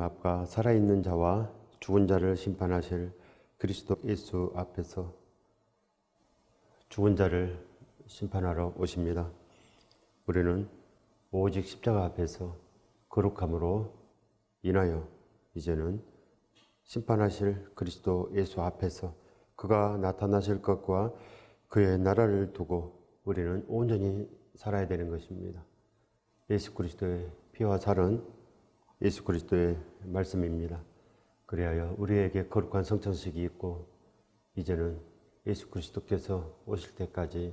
앞과 살아있는 자와 죽은 자를 심판하실 그리스도 예수 앞에서 죽은 자를 심판하러 오십니다. 우리는 오직 십자가 앞에서 거룩함으로 인하여 이제는 심판하실 그리스도 예수 앞에서 그가 나타나실 것과 그의 나라를 두고 우리는 온전히 살아야 되는 것입니다. 예수 그리스도의 피와 살은 예수 그리스도의 말씀입니다. 그리하여 우리에게 거룩한 성찬식이 있고 이제는 예수 그리스도께서 오실 때까지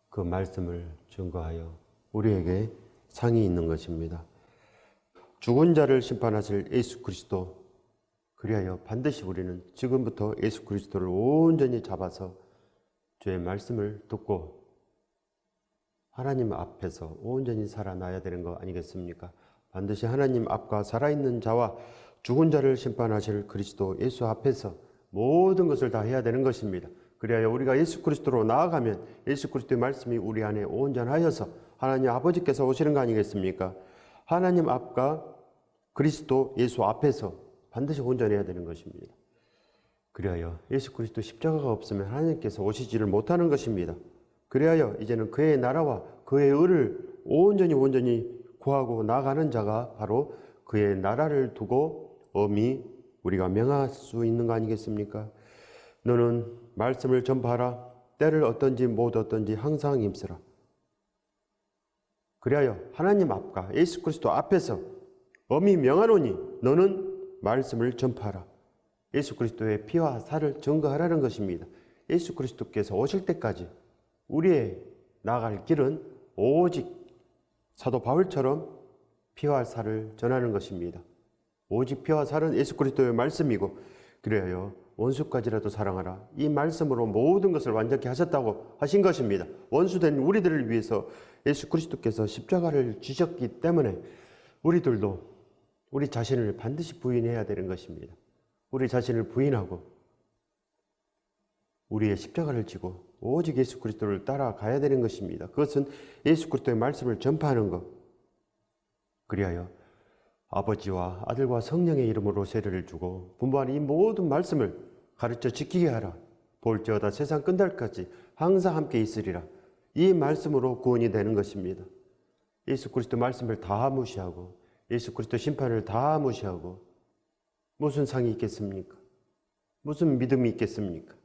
그 말씀을 증거하여 우리에게 상이 있는 것입니다. 죽은 자를 심판하실 예수 그리스도, 그리하여 반드시 우리는 지금부터 예수 그리스도를 온전히 잡아서 주의 말씀을 듣고 하나님 앞에서 온전히 살아나야 되는 거 아니겠습니까? 반드시 하나님 앞과 살아있는 자와 죽은 자를 심판하실 그리스도 예수 앞에서 모든 것을 다 해야 되는 것입니다. 그리하여 우리가 예수 그리스도로 나아가면 예수 그리스도의 말씀이 우리 안에 온전하여서 하나님 아버지께서 오시는 거 아니겠습니까? 하나님 앞과 그리스도 예수 앞에서 반드시 온전해야 되는 것입니다. 그리하여 예수 그리스도 십자가가 없으면 하나님께서 오시지를 못하는 것입니다. 그리하여 이제는 그의 나라와 그의 의를 온전히 구하고 나가는 자가 바로 그의 나라를 두고 엄히 우리가 명할 수 있는 거 아니겠습니까? 너는 말씀을 전파하라. 때를 어떤지 못 어떤지 항상 힘쓰라. 그리하여 하나님 앞과 예수 그리스도 앞에서 엄히 명하노니 너는 말씀을 전파하라. 예수 그리스도의 피와 살을 증거하라는 것입니다. 예수 그리스도께서 오실 때까지 우리의 나아갈 길은 오직 사도 바울처럼 피와 살을 전하는 것입니다. 오직 피와 살은 예수 그리스도의 말씀이고 그래야 원수까지라도 사랑하라. 이 말씀으로 모든 것을 완전히 하셨다고 하신 것입니다. 원수된 우리들을 위해서 예수 그리스도께서 십자가를 지셨기 때문에 우리들도 우리 자신을 반드시 부인해야 되는 것입니다. 우리 자신을 부인하고 우리의 십자가를 지고 오직 예수 그리스도를 따라가야 되는 것입니다. 그것은 예수 그리스도의 말씀을 전파하는 것. 그리하여 아버지와 아들과 성령의 이름으로 세례를 주고 분부하는 이 모든 말씀을 가르쳐 지키게 하라. 볼지어다 세상 끝날까지 항상 함께 있으리라. 이 말씀으로 구원이 되는 것입니다. 예수 그리스도 말씀을 다 무시하고 예수 그리스도 심판을 다 무시하고 무슨 상이 있겠습니까? 무슨 믿음이 있겠습니까?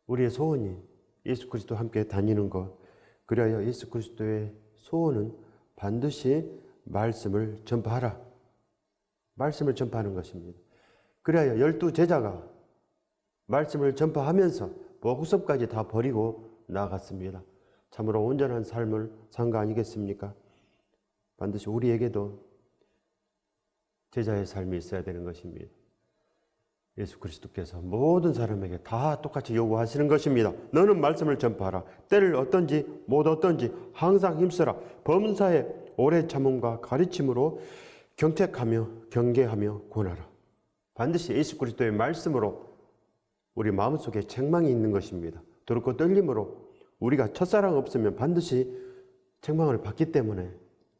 우리의 소원이 예수 그리스도와 함께 다니는 것. 그리하여 예수 그리스도의 소원은 반드시 말씀을 전파하라. 말씀을 전파하는 것입니다. 그리하여 12 제자가 말씀을 전파하면서 목숨까지 다 버리고 나아갔습니다. 참으로 온전한 삶을 산 거 아니겠습니까? 반드시 우리에게도 제자의 삶이 있어야 되는 것입니다. 예수 그리스도께서 모든 사람에게 다 똑같이 요구하시는 것입니다. 너는 말씀을 전파하라. 때를 어떤지 못 어떤지 항상 힘쓰라. 범사에 오래 참음과 가르침으로 경책하며 경계하며 권하라. 반드시 예수 그리스도의 말씀으로 우리 마음속에 책망이 있는 것입니다. 두렵고 떨림으로 우리가 첫사랑 없으면 반드시 책망을 받기 때문에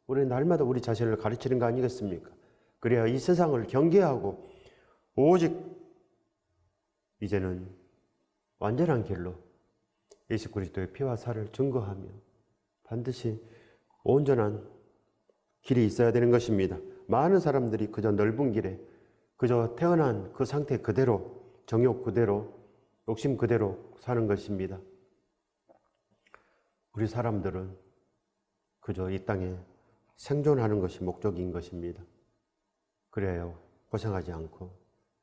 우리는 날마다 우리 자신을 가르치는 거 아니겠습니까? 그래야 이 세상을 경계하고 오직 이제는 완전한 길로 예수 그리스도의 피와 살을 증거하며 반드시 온전한 길이 있어야 되는 것입니다. 많은 사람들이 그저 넓은 길에 그저 태어난 그 상태 그대로 정욕 그대로 욕심 그대로 사는 것입니다. 우리 사람들은 그저 이 땅에 생존하는 것이 목적인 것입니다. 그래야 고생하지 않고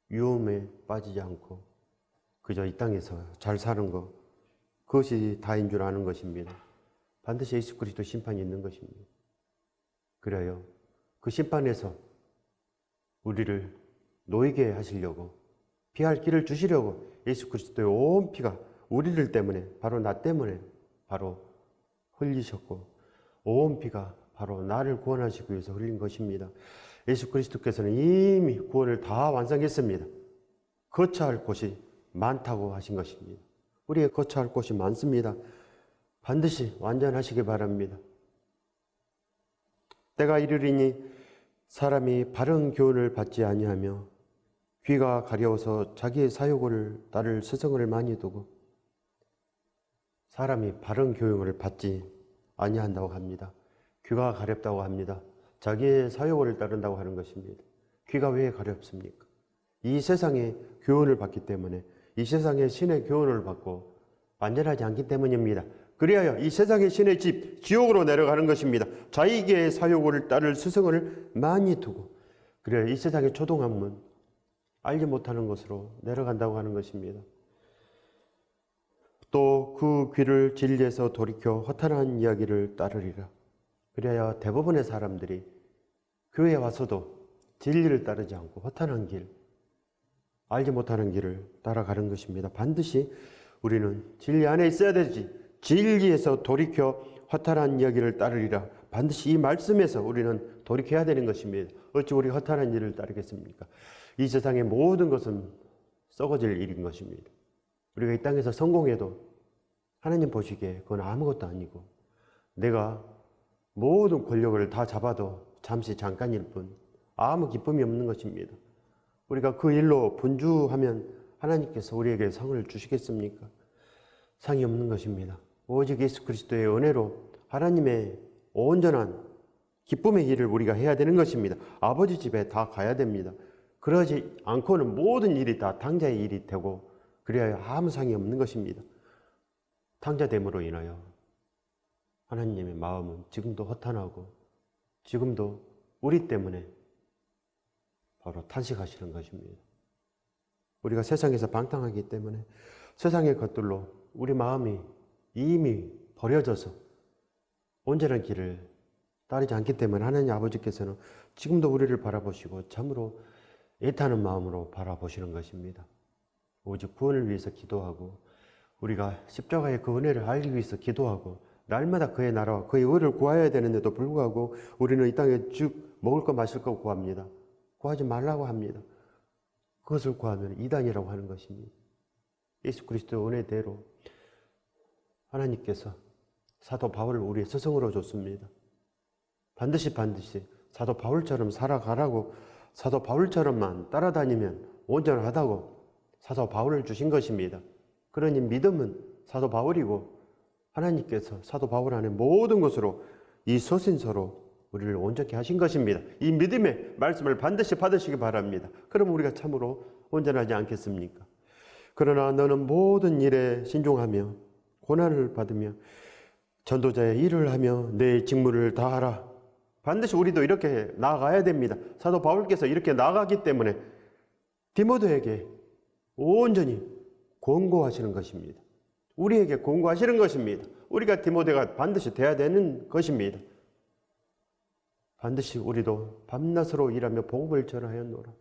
위험에 빠지지 않고 그저 이 땅에서 잘 사는 것, 그것이 다인 줄 아는 것입니다. 반드시 예수 그리스도 심판이 있는 것입니다. 그래요. 그 심판에서 우리를 놓이게 하시려고 피할 길을 주시려고 예수 그리스도의 온 피가 우리들 때문에 바로 나 때문에 바로 흘리셨고 온 피가 바로 나를 구원하시기 위해서 흘린 것입니다. 예수 그리스도께서는 이미 구원을 다 완성했습니다. 거처할 곳이 많다고 하신 것입니다. 우리의 거처할 곳이 많습니다. 반드시 완전하시기 바랍니다. 때가 이르리니 사람이 바른 교훈을 받지 아니하며 귀가 가려워서 자기의 사욕을 따를 스승을 많이 두고, 사람이 바른 교육을 받지 아니한다고 합니다. 귀가 가렵다고 합니다. 자기의 사욕을 따른다고 하는 것입니다. 귀가 왜 가렵습니까? 이 세상의 교훈을 받기 때문에, 이 세상의 신의 교훈을 받고 완전하지 않기 때문입니다. 그리하여 이 세상의 신의 집, 지옥으로 내려가는 것입니다. 자기의 사욕을 따를 스승을 많이 두고, 그래야 이 세상의 초등학문, 알지 못하는 것으로 내려간다고 하는 것입니다. 또 그 귀를 진리에서 돌이켜 허탄한 이야기를 따르리라. 그래야 대부분의 사람들이 교회에 와서도 진리를 따르지 않고 허탄한 길, 알지 못하는 길을 따라가는 것입니다. 반드시 우리는 진리 안에 있어야 되지. 진리에서 돌이켜 허탄한 이야기를 따르리라. 반드시 이 말씀에서 우리는 돌이켜야 되는 것입니다. 어찌 우리 허탄한 일을 따르겠습니까? 이 세상의 모든 것은 썩어질 일인 것입니다. 우리가 이 땅에서 성공해도 하나님 보시기에 그건 아무것도 아니고, 내가 모든 권력을 다 잡아도 잠시 잠깐일 뿐 아무 기쁨이 없는 것입니다. 우리가 그 일로 분주하면 하나님께서 우리에게 상을 주시겠습니까? 상이 없는 것입니다. 오직 예수 그리스도의 은혜로 하나님의 온전한 기쁨의 일을 우리가 해야 되는 것입니다. 아버지 집에 다 가야 됩니다. 그러지 않고는 모든 일이 다 당자의 일이 되고, 그래야 아무 상이 없는 것입니다. 당자됨으로 인하여 하나님의 마음은 지금도 허탄하고, 지금도 우리 때문에 바로 탄식하시는 것입니다. 우리가 세상에서 방탕하기 때문에 세상의 것들로 우리 마음이 이미 버려져서 온전한 길을 따르지 않기 때문에 하나님 아버지께서는 지금도 우리를 바라보시고 참으로 애타는 마음으로 바라보시는 것입니다. 오직 구원을 위해서 기도하고, 우리가 십자가의 그 은혜를 알기 위해서 기도하고, 날마다 그의 나라와 그의 의를 구하여야 되는데도 불구하고 우리는 이 땅에 즉 먹을 것 마실 것 구합니다. 구하지 말라고 합니다. 그것을 구하면 이단이라고 하는 것입니다. 예수 그리스도의 은혜대로 하나님께서 사도 바울을 우리의 스승으로 줬습니다. 반드시 사도 바울처럼 살아가라고, 사도 바울처럼만 따라다니면 온전하다고 사도 바울을 주신 것입니다. 그러니 믿음은 사도 바울이고, 하나님께서 사도 바울 안에 모든 것으로 이 서신서로 우리를 온전케 하신 것입니다. 이 믿음의 말씀을 반드시 받으시기 바랍니다. 그럼 우리가 참으로 온전하지 않겠습니까? 그러나 너는 모든 일에 신중하며 고난을 받으며 전도자의 일을 하며 내 직무를 다하라. 반드시 우리도 이렇게 나아가야 됩니다. 사도 바울께서 이렇게 나아가기 때문에 디모데에게 온전히 권고하시는 것입니다. 우리에게 권고하시는 것입니다. 우리가 디모데가 반드시 돼야 되는 것입니다. 반드시 우리도 밤낮으로 일하며 복음을 전하였노라.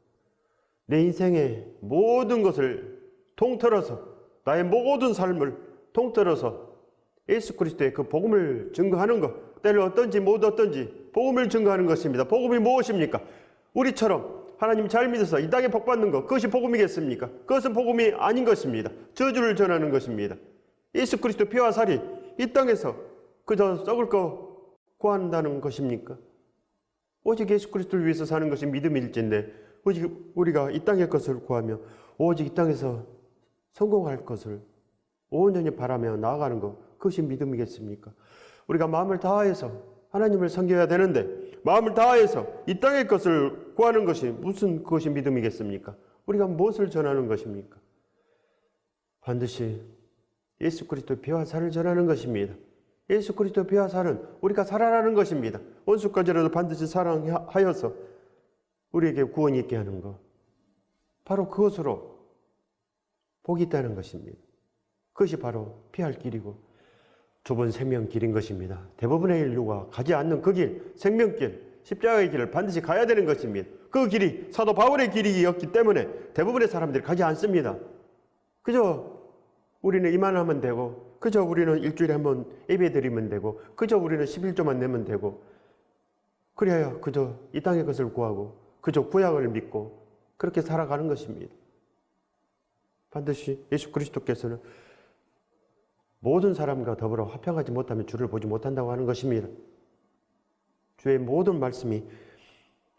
내 인생의 모든 것을 통틀어서, 나의 모든 삶을 통틀어서 예수 그리스도의 그 복음을 증거하는 것, 때를 어떤지 못 어떤지 복음을 증거하는 것입니다. 복음이 무엇입니까? 우리처럼 하나님 잘 믿어서 이 땅에 복받는 것, 그것이 복음이겠습니까? 그것은 복음이 아닌 것입니다. 저주를 전하는 것입니다. 예수 그리스도 피와 살이 이 땅에서 그저 썩을 거 구한다는 것입니까? 오직 예수 그리스도를 위해서 사는 것이 믿음일진데, 오직 우리가 이 땅의 것을 구하며 오직 이 땅에서 성공할 것을 온전히 바라며 나아가는 것, 그것이 믿음이겠습니까? 우리가 마음을 다해서 하나님을 섬겨야 되는데 마음을 다해서 이 땅의 것을 구하는 것이 무슨 그것이 믿음이겠습니까? 우리가 무엇을 전하는 것입니까? 반드시 예수 그리스도의 피와 살을 전하는 것입니다. 예수 그리스도의 피와 살은 우리가 살아나는 것입니다. 원수까지라도 반드시 사랑하여서 우리에게 구원이 있게 하는 것, 바로 그것으로 복이 있다는 것입니다. 그것이 바로 피할 길이고 좁은 생명길인 것입니다. 대부분의 인류가 가지 않는 그 길, 생명길, 십자가의 길을 반드시 가야 되는 것입니다. 그 길이 사도 바울의 길이었기 때문에 대부분의 사람들이 가지 않습니다. 그저 우리는 이만하면 되고, 그저 우리는 일주일에 한 번 예배 드리면 되고, 그저 우리는 11조만 내면 되고, 그래야 그저 이 땅의 것을 구하고 그저 구약을 믿고 그렇게 살아가는 것입니다. 반드시 예수 그리스도께서는 모든 사람과 더불어 화평하지 못하면 주를 보지 못한다고 하는 것입니다. 주의 모든 말씀이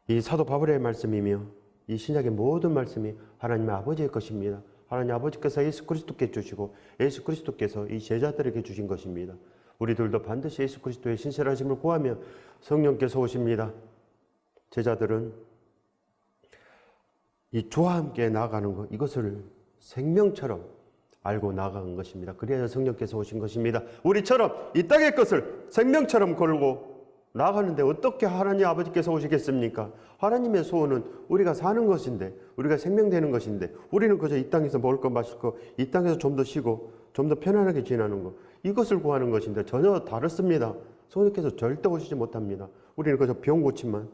이 사도 바울의 말씀이며 이 신약의 모든 말씀이 하나님의 아버지의 것입니다. 하나님 아버지께서 예수 그리스도께 주시고 예수 그리스도께서 이 제자들에게 주신 것입니다. 우리들도 반드시 예수 그리스도의 신실하심을 구하며 성령께서 오십니다. 제자들은 이 주와 함께 나아가는 것, 이것을 생명처럼 알고 나아간 것입니다. 그래야 성령께서 오신 것입니다. 우리처럼 이 땅의 것을 생명처럼 걸고 나아가는데 어떻게 하나님 아버지께서 오시겠습니까? 하나님의 소원은 우리가 사는 것인데, 우리가 생명되는 것인데, 우리는 그저 이 땅에서 먹을 것 마실 것, 이 땅에서 좀 더 쉬고 좀 더 편안하게 지내는 것, 이것을 구하는 것인데 전혀 다릅니다. 성령께서 절대 오시지 못합니다. 우리는 그저 병 고침만,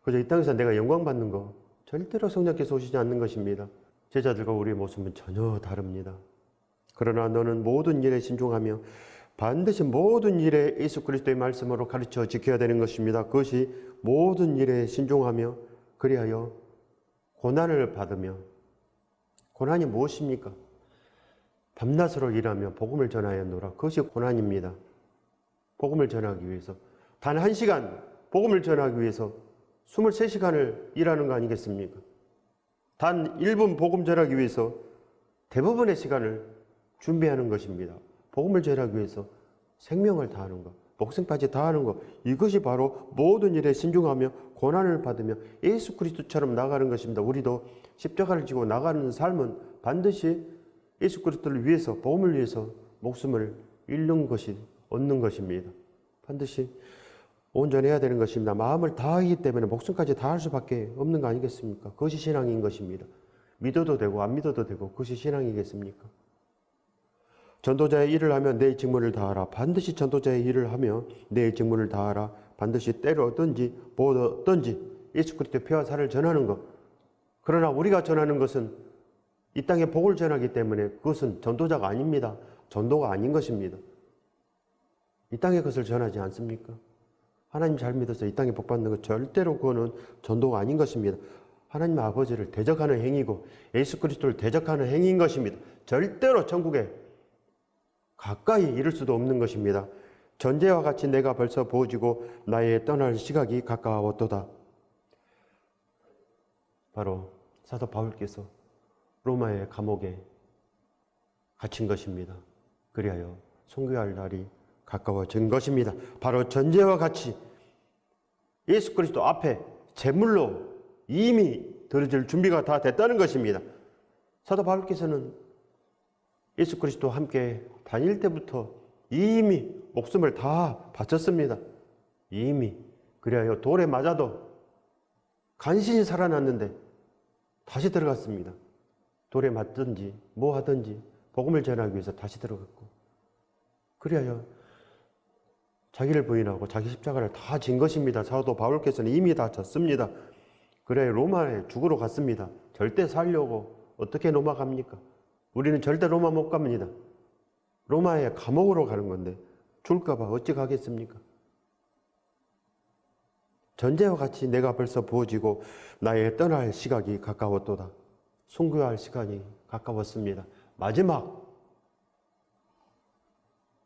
그저 이 땅에서 내가 영광 받는 것, 절대로 성령께서 오시지 않는 것입니다. 제자들과 우리의 모습은 전혀 다릅니다. 그러나 너는 모든 일에 신중하며 반드시 모든 일에 예수 그리스도의 말씀으로 가르쳐 지켜야 되는 것입니다. 그것이 모든 일에 신중하며 그리하여 고난을 받으며, 고난이 무엇입니까? 밤낮으로 일하며 복음을 전하였노라. 그것이 고난입니다. 복음을 전하기 위해서 단 1시간 복음을 전하기 위해서 23시간을 일하는 거 아니겠습니까? 단 1분 복음 전하기 위해서 대부분의 시간을 준비하는 것입니다. 복음을 전하기 위해서 생명을 다하는 것, 목숨까지 다하는 것, 이것이 바로 모든 일에 신중하며 고난을 받으며 예수 그리스도처럼 나가는 것입니다. 우리도 십자가를 지고 나가는 삶은 반드시 예수 그리스도를 위해서, 복음을 위해서 목숨을 잃는 것이, 얻는 것입니다. 반드시 온전해야 되는 것입니다. 마음을 다하기 때문에 목숨까지 다할 수밖에 없는 거 아니겠습니까? 그것이 신앙인 것입니다. 믿어도 되고 안 믿어도 되고 그것이 신앙이겠습니까? 전도자의 일을 하면 내 직무를 다하라. 반드시 전도자의 일을 하며 내 직무를 다하라. 반드시 때로든지 뭐든지 예수 그리스도의 피와 살을 전하는 것. 그러나 우리가 전하는 것은 이 땅에 복을 전하기 때문에 그것은 전도자가 아닙니다. 전도가 아닌 것입니다. 이 땅의 것을 전하지 않습니까? 하나님 잘 믿어서 이 땅에 복 받는 것, 절대로 그거는 전도가 아닌 것입니다. 하나님 아버지를 대적하는 행위고 예수 그리스도를 대적하는 행위인 것입니다. 절대로 천국에 가까이 이를 수도 없는 것입니다. 전제와 같이 내가 벌써 부어지고 나의 떠날 시각이 가까웠도다. 바로 사도 바울께서 로마의 감옥에 갇힌 것입니다. 그리하여 순교할 날이 가까워진 것입니다. 바로 전제와 같이 예수 그리스도 앞에 제물로 이미 드려질 준비가 다 됐다는 것입니다. 사도 바울께서는 예수 그리스도와 함께 다닐 때부터 이미 목숨을 다 바쳤습니다. 이미. 그래야 돌에 맞아도 간신히 살아났는데 다시 들어갔습니다. 돌에 맞든지 뭐 하든지 복음을 전하기 위해서 다시 들어갔고, 그래야 자기를 부인하고 자기 십자가를 다 진 것입니다. 사도 바울께서는 이미 다 졌습니다. 그래 로마에 죽으러 갔습니다. 절대 살려고 어떻게 로마 갑니까? 우리는 절대 로마 못 갑니다. 로마의 감옥으로 가는 건데 죽을까 봐 어찌 가겠습니까? 전제와 같이 내가 벌써 부어지고 나의 떠날 시각이 가까웠도다. 순교할 시간이 가까웠습니다. 마지막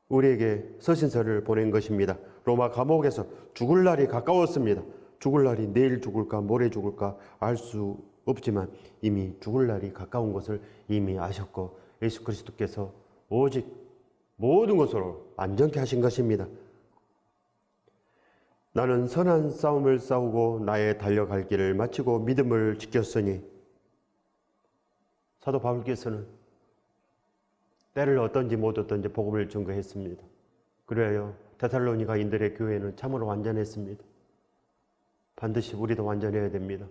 우리에게 서신서를 보낸 것입니다. 로마 감옥에서 죽을 날이 가까웠습니다. 죽을 날이 내일 죽을까 모레 죽을까 알 수 없지만 이미 죽을 날이 가까운 것을 이미 아셨고 예수 그리스도께서 오직 모든 것으로 안전케 하신 것입니다. 나는 선한 싸움을 싸우고 나의 달려갈 길을 마치고 믿음을 지켰으니, 사도 바울께서는 때를 어떤지 못 어떤지 복음을 증거했습니다. 그래요. 데살로니가인들의 교회는 참으로 완전했습니다. 반드시 우리도 완전해야 됩니다.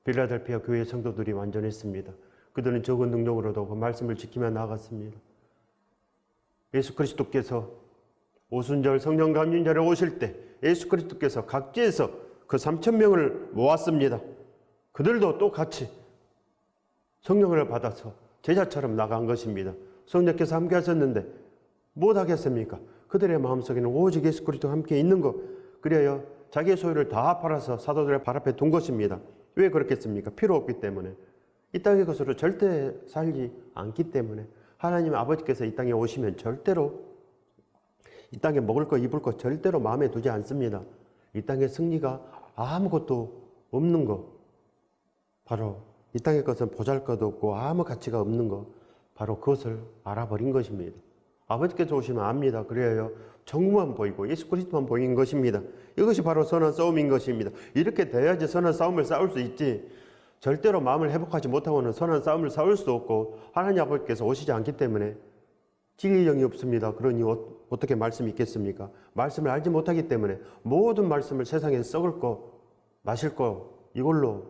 빌라델피아 교회 성도들이 완전했습니다. 그들은 적은 능력으로도 그 말씀을 지키며 나아갔습니다. 예수 그리스도께서 오순절 성령 감림절에 오실 때 예수 그리스도께서 각지에서 그 3,000명을 모았습니다. 그들도 똑같이 성령을 받아서 제자처럼 나간 것입니다. 성령께서 함께 하셨는데 못하겠습니까? 그들의 마음속에는 오직 예수 그리스도와 함께 있는 것, 그래야 자기의 소유를 다 팔아서 사도들의 발 앞에 둔 것입니다. 왜 그렇겠습니까? 필요 없기 때문에. 이 땅의 것으로 절대 살지 않기 때문에. 하나님 아버지께서 이 땅에 오시면 절대로 이 땅에 먹을 거 입을 거 절대로 마음에 두지 않습니다. 이 땅의 승리가 아무것도 없는 거, 바로 이 땅의 것은 보잘것없고 아무 가치가 없는 거, 바로 그것을 알아버린 것입니다. 아버지께서 오시면 압니다. 그래요. 정부만 보이고 예수 그리스도만 보이는 것입니다. 이것이 바로 선한 싸움인 것입니다. 이렇게 돼야지 선한 싸움을 싸울 수 있지, 절대로 마음을 회복하지 못하고는 선한 싸움을 싸울 수 없고, 하나님 아버지께서 오시지 않기 때문에 지혜의 영이 없습니다. 그러니 어떻게 말씀이 있겠습니까? 말씀을 알지 못하기 때문에 모든 말씀을 세상에 썩을 거, 마실 거, 이걸로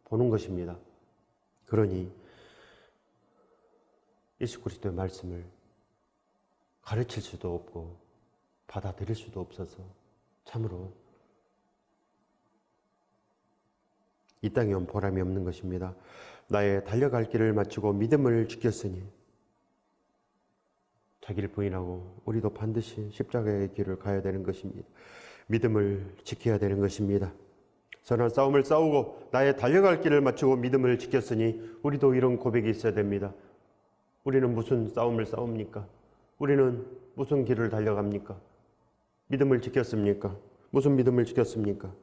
보는 것입니다. 그러니 예수 그리스도의 말씀을 가르칠 수도 없고 받아들일 수도 없어서 참으로 이 땅에 온 보람이 없는 것입니다. 나의 달려갈 길을 마치고 믿음을 지켰으니, 자기를 부인하고 우리도 반드시 십자가의 길을 가야 되는 것입니다. 믿음을 지켜야 되는 것입니다. 선한 싸움을 싸우고 나의 달려갈 길을 마치고 믿음을 지켰으니, 우리도 이런 고백이 있어야 됩니다. 우리는 무슨 싸움을 싸웁니까? 우리는 무슨 길을 달려갑니까? 믿음을 지켰습니까? 무슨 믿음을 지켰습니까?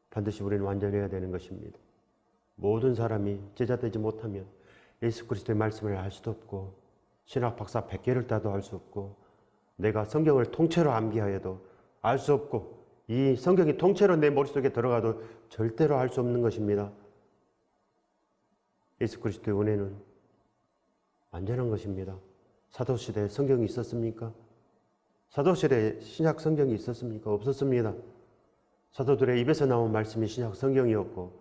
반드시 우리는 완전해야 되는 것입니다. 모든 사람이 제자 되지 못하면 예수 그리스도의 말씀을 알 수도 없고, 신학 박사 100개를 따도 알 수 없고, 내가 성경을 통째로 암기하여도 알 수 없고, 이 성경이 통째로 내 머릿속에 들어가도 절대로 알 수 없는 것입니다. 예수 그리스도의 은혜는 완전한 것입니다. 사도시대에 성경이 있었습니까? 사도시대에 신약 성경이 있었습니까? 없었습니다. 사도들의 입에서 나온 말씀이 신약 성경이었고,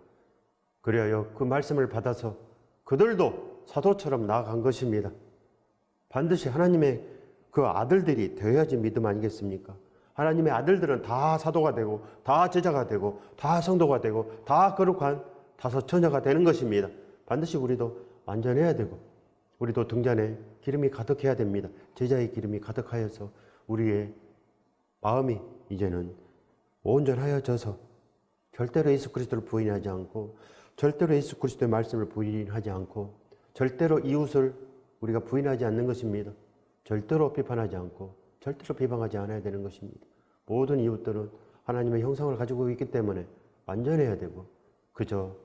그리하여 그 말씀을 받아서 그들도 사도처럼 나아간 것입니다. 반드시 하나님의 그 아들들이 되어야지 믿음 아니겠습니까? 하나님의 아들들은 다 사도가 되고, 다 제자가 되고, 다 성도가 되고, 다 거룩한 다섯 처녀가 되는 것입니다. 반드시 우리도 완전해야 되고, 우리도 등잔에 기름이 가득해야 됩니다. 제자의 기름이 가득하여서 우리의 마음이 이제는 온전하여져서 절대로 예수 그리스도를 부인하지 않고, 절대로 예수 그리스도의 말씀을 부인하지 않고, 절대로 이웃을 우리가 부인하지 않는 것입니다. 절대로 비판하지 않고, 절대로 비방하지 않아야 되는 것입니다. 모든 이웃들은 하나님의 형상을 가지고 있기 때문에 완전해야 되고, 그저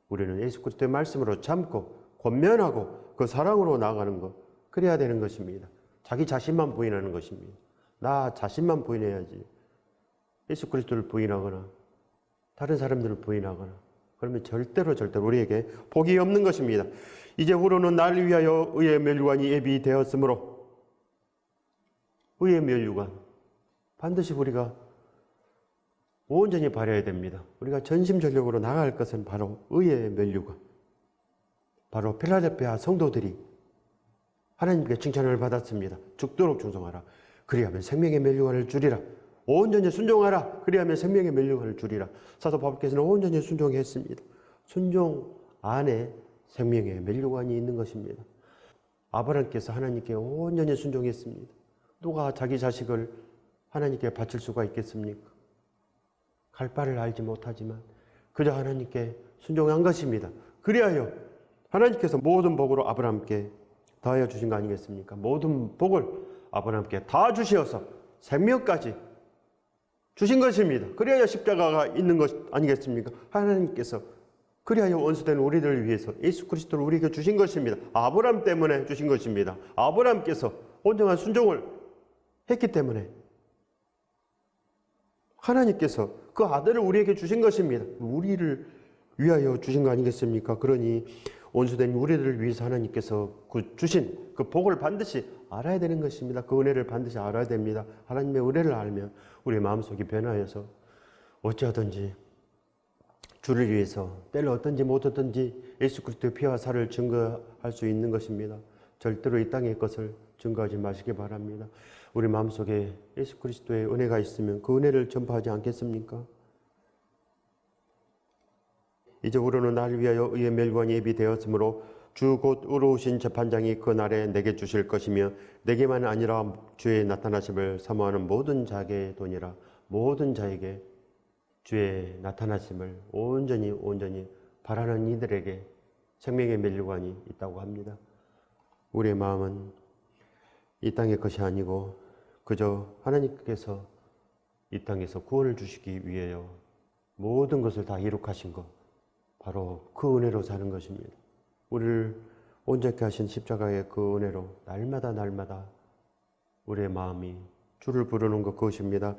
우리는 예수 그리스도의 말씀으로 참고 권면하고 그 사랑으로 나아가는 것, 그래야 되는 것입니다. 자기 자신만 부인하는 것입니다. 나 자신만 부인해야지, 예수 그리스도를 부인하거나 다른 사람들을 부인하거나 그러면 절대로 우리에게 복이 없는 것입니다. 이제후로는 나를 위하여 의의 멸류관이 예비되었으므로, 의의 멸류관 반드시 우리가 온전히 바라야 됩니다. 우리가 전심전력으로 나아갈 것은 바로 의의 멸류관, 바로 필라델피아 성도들이 하나님께 칭찬을 받았습니다. 죽도록 충성하라, 그리하면 생명의 멸류관을 주리라. 온전히 순종하라, 그리하면 생명의 멸류관을 주리라. 사도 바울께서는 온전히 순종했습니다. 순종 안에 생명의 멸류관이 있는 것입니다. 아브라함께서 하나님께 온전히 순종했습니다. 누가 자기 자식을 하나님께 바칠 수가 있겠습니까? 갈 바를 알지 못하지만 그저 하나님께 순종한 것입니다. 그리하여 하나님께서 모든 복으로 아브라함께 더하여 주신 거 아니겠습니까? 모든 복을 아브라함께 다 주시어서 생명까지 주신 것입니다. 그래야 십자가가 있는 것 아니겠습니까? 하나님께서 그리하여 원수된 우리들을 위해서 예수 그리스도를 우리에게 주신 것입니다. 아브라함 때문에 주신 것입니다. 아브라함께서 온전한 순종을 했기 때문에 하나님께서 그 아들을 우리에게 주신 것입니다. 우리를 위하여 주신 거 아니겠습니까? 그러니 원수된 우리들을 위해서 하나님께서 주신 그 복을 반드시 알아야 되는 것입니다. 그 은혜를 반드시 알아야 됩니다. 하나님의 은혜를 알면 우리의 마음속이 변하여서 어찌하든지 주를 위해서 때를 어떤지 못 어떤지 예수 그리스도의 피와 살을 증거할 수 있는 것입니다. 절대로 이 땅의 것을 증거하지 마시기 바랍니다. 우리 마음속에 예수 그리스도의 은혜가 있으면 그 은혜를 전파하지 않겠습니까? 이제후로는 나를 위하여 의의 멸관이 예비되었으므로 주 곧 의로우신 재판장이 그 날에 내게 주실 것이며 내게만 아니라 주의 나타나심을 사모하는 모든 자에게 도니라. 모든 자에게 주의 나타나심을 온전히 바라는 이들에게 생명의 멸류관이 있다고 합니다. 우리의 마음은 이 땅의 것이 아니고 그저 하나님께서 이 땅에서 구원을 주시기 위하여 모든 것을 다 이룩하신 것, 바로 그 은혜로 사는 것입니다. 우리를 온전케 하신 십자가의 그 은혜로 날마다 우리의 마음이 주를 부르는 것, 그것입니다.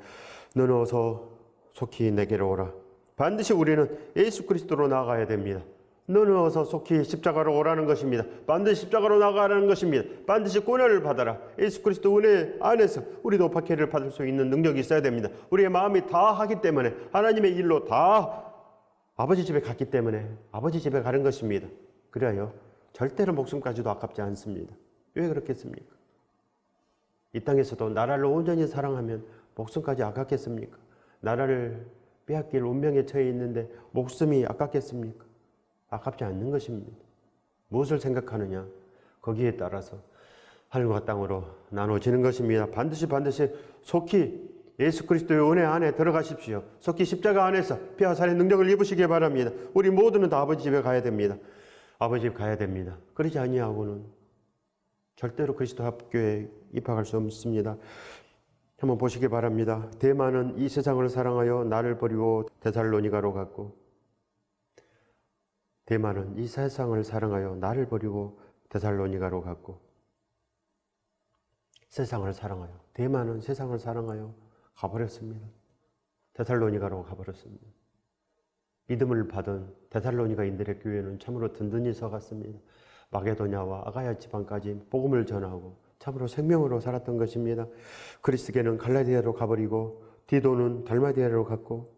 너는 어서 속히 내게로 오라. 반드시 우리는 예수 그리스도로 나아가야 됩니다. 너는 어서 속히 십자가로 오라는 것입니다. 반드시 십자가로 나아가라는 것입니다. 반드시 고난을 받아라. 예수 그리스도 은혜 안에서 우리도 박해를 받을 수 있는 능력이 있어야 됩니다. 우리의 마음이 다 하기 때문에, 하나님의 일로 다 아버지 집에 갔기 때문에 아버지 집에 가는 것입니다. 그래요. 절대로 목숨까지도 아깝지 않습니다. 왜 그렇겠습니까? 이 땅에서도 나라를 온전히 사랑하면 목숨까지 아깝겠습니까? 나라를 빼앗길 운명에 처해 있는데 목숨이 아깝겠습니까? 아깝지 않는 것입니다. 무엇을 생각하느냐? 거기에 따라서 하늘과 땅으로 나눠지는 것입니다. 반드시 속히 예수 그리스도의 은혜 안에 들어가십시오. 속히 십자가 안에서 피와 살의 능력을 입으시기 바랍니다. 우리 모두는 다 아버지 집에 가야 됩니다. 아버지 집 가야 됩니다. 그러지 아니하고는 절대로 그리스도 학교에 입학할 수 없습니다. 한번 보시기 바랍니다. 데마는 이 세상을 사랑하여 나를 버리고 데살로니가로 갔고, 데마는 이 세상을 사랑하여 나를 버리고 데살로니가로 갔고, 세상을 사랑하여, 데마는 세상을 사랑하여 가버렸습니다. 데살로니가로 가버렸습니다. 믿음을 받은 데살로니가인들의 교회는 참으로 든든히 서갔습니다. 마게도냐와 아가야 지방까지 복음을 전하고 참으로 생명으로 살았던 것입니다. 그리스게는 갈라디아로 가버리고 디도는 달마디아로 갔고,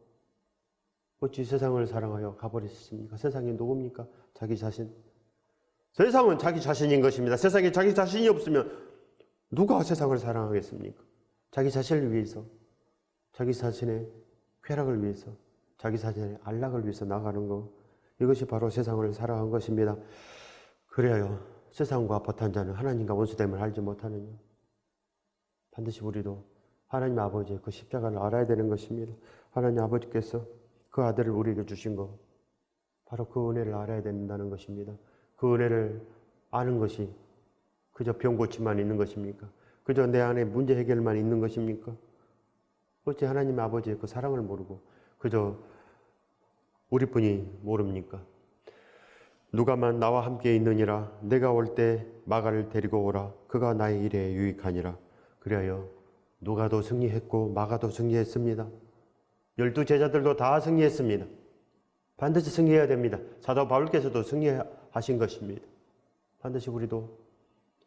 어찌 세상을 사랑하여 가버리셨습니까? 세상이 누굽니까? 자기 자신. 세상은 자기 자신인 것입니다. 세상에 자기 자신이 없으면 누가 세상을 사랑하겠습니까? 자기 자신을 위해서, 자기 자신의 쾌락을 위해서, 자기 자신의 안락을 위해서 나가는 것, 이것이 바로 세상을 사랑한 것입니다. 그래요. 세상과 버탄 자는 하나님과 원수됨을 알지 못하느냐. 반드시 우리도 하나님 아버지의 그 십자가를 알아야 되는 것입니다. 하나님 아버지께서 그 아들을 우리에게 주신 것, 바로 그 은혜를 알아야 된다는 것입니다. 그 은혜를 아는 것이 그저 병 고침만 있는 것입니까? 그저 내 안에 문제 해결만 있는 것입니까? 어찌 하나님 아버지의 그 사랑을 모르고 그저 우리뿐이 모릅니까? 누가만 나와 함께 있느니라. 내가 올 때 마가를 데리고 오라. 그가 나의 일에 유익하니라. 그래요. 누가도 승리했고 마가도 승리했습니다. 12 제자들도 다 승리했습니다. 반드시 승리해야 됩니다. 사도 바울께서도 승리하신 것입니다. 반드시 우리도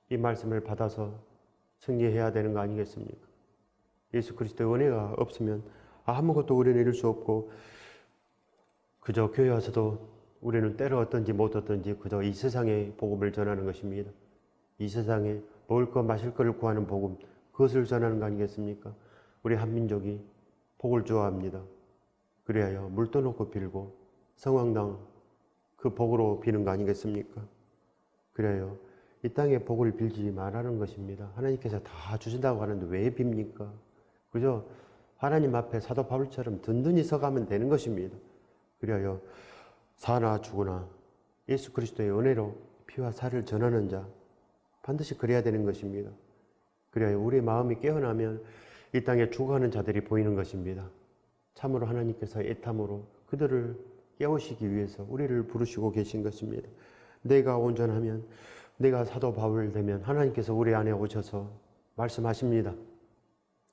이 말씀을 받아서 승리해야 되는 거 아니겠습니까? 예수 그리스도의 은혜가 없으면 아무것도 우리는 이룰 수 없고, 그저 교회 와서도 우리는 때로 어떤지 못 어떤지 그저 이 세상의 복음을 전하는 것입니다. 이 세상에 먹을 것 마실 것을 구하는 복음, 그것을 전하는 거 아니겠습니까? 우리 한민족이 복을 좋아합니다. 그래야 물 떠놓고 빌고 성황당 그 복으로 비는 거 아니겠습니까? 그래요. 이 땅에 복을 빌지 말라는 것입니다. 하나님께서 다 주신다고 하는데 왜 빕니까? 그저 하나님 앞에 사도 바울처럼 든든히 서가면 되는 것입니다. 그래요. 사나 죽으나 예수 그리스도의 은혜로 피와 살을 전하는 자, 반드시 그래야 되는 것입니다. 그래야 우리의 마음이 깨어나면 이 땅에 죽어가는 자들이 보이는 것입니다. 참으로 하나님께서 애탐으로 그들을 깨우시기 위해서 우리를 부르시고 계신 것입니다. 내가 온전하면, 내가 사도 바울 되면 하나님께서 우리 안에 오셔서 말씀하십니다.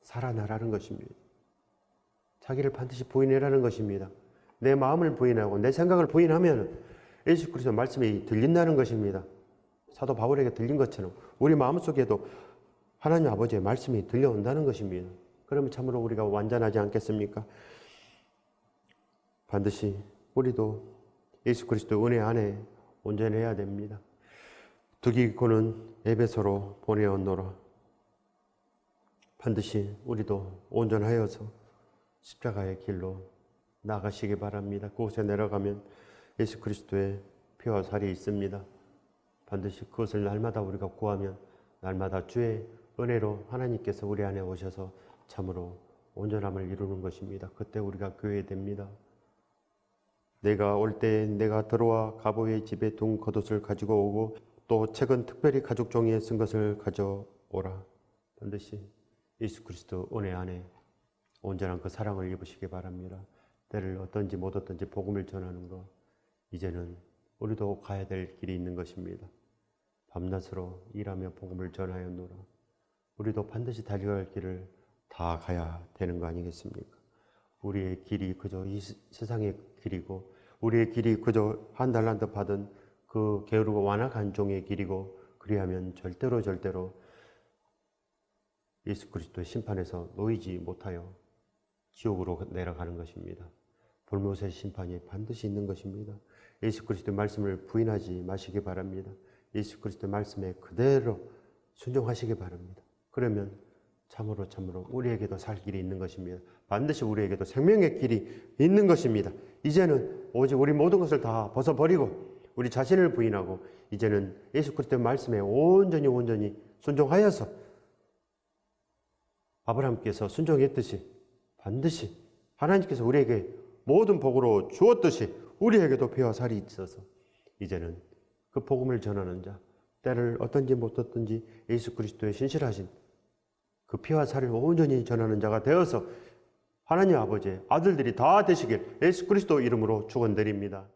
살아나라는 것입니다. 자기를 반드시 부인해라는 것입니다. 내 마음을 부인하고 내 생각을 부인하면 예수 그리스도 말씀이 들린다는 것입니다. 사도 바울에게 들린 것처럼 우리 마음속에도 하나님 아버지의 말씀이 들려온다는 것입니다. 그러면 참으로 우리가 완전하지 않겠습니까? 반드시 우리도 예수 그리스도 은혜 안에 온전해야 됩니다. 두기고는 에베소로 보내었노라. 반드시 우리도 온전하여서 십자가의 길로 나가시기 바랍니다. 그곳에 내려가면 예수 그리스도의 피와 살이 있습니다. 반드시 그것을 날마다 우리가 구하면 날마다 주의 은혜로 하나님께서 우리 안에 오셔서 참으로 온전함을 이루는 것입니다. 그때 우리가 교회됩니다. 내가 올 때 내가 들어와 가보의 집에 둔 겉옷을 가지고 오고 또 책은 특별히 가죽 종이에 쓴 것을 가져오라. 반드시 예수 그리스도 은혜 안에 온전한 그 사랑을 입으시기 바랍니다. 때를 어떤지 못 어떤지 복음을 전하는 것, 이제는 우리도 가야 될 길이 있는 것입니다. 밤낮으로 일하며 복음을 전하였노라. 우리도 반드시 달려갈 길을 다 가야 되는 거 아니겠습니까? 우리의 길이 그저 이 세상의 길이고, 우리의 길이 그저 한 달란트 받은 그 게으르고 완악한 종의 길이고, 그리하면 절대로 예수 그리스도의 심판에서 놓이지 못하여 지옥으로 내려가는 것입니다. 불못의 심판이 반드시 있는 것입니다. 예수 그리스도의 말씀을 부인하지 마시기 바랍니다. 예수 그리스도의 말씀에 그대로 순종하시기 바랍니다. 그러면 참으로 우리에게도 살 길이 있는 것입니다. 반드시 우리에게도 생명의 길이 있는 것입니다. 이제는 오직 우리 모든 것을 다 벗어버리고 우리 자신을 부인하고 이제는 예수 그리스도의 말씀에 온전히 순종하여서 아브라함께서 순종했듯이 반드시 하나님께서 우리에게 모든 복으로 주었듯이 우리에게도 피와 살이 있어서 이제는 그 복음을 전하는 자, 때를 어떤지 못 어떤지 예수 그리스도의 신실하신 그 피와 살을 온전히 전하는 자가 되어서 하나님 아버지의 아들들이 다 되시길 예수 그리스도 이름으로 축원드립니다.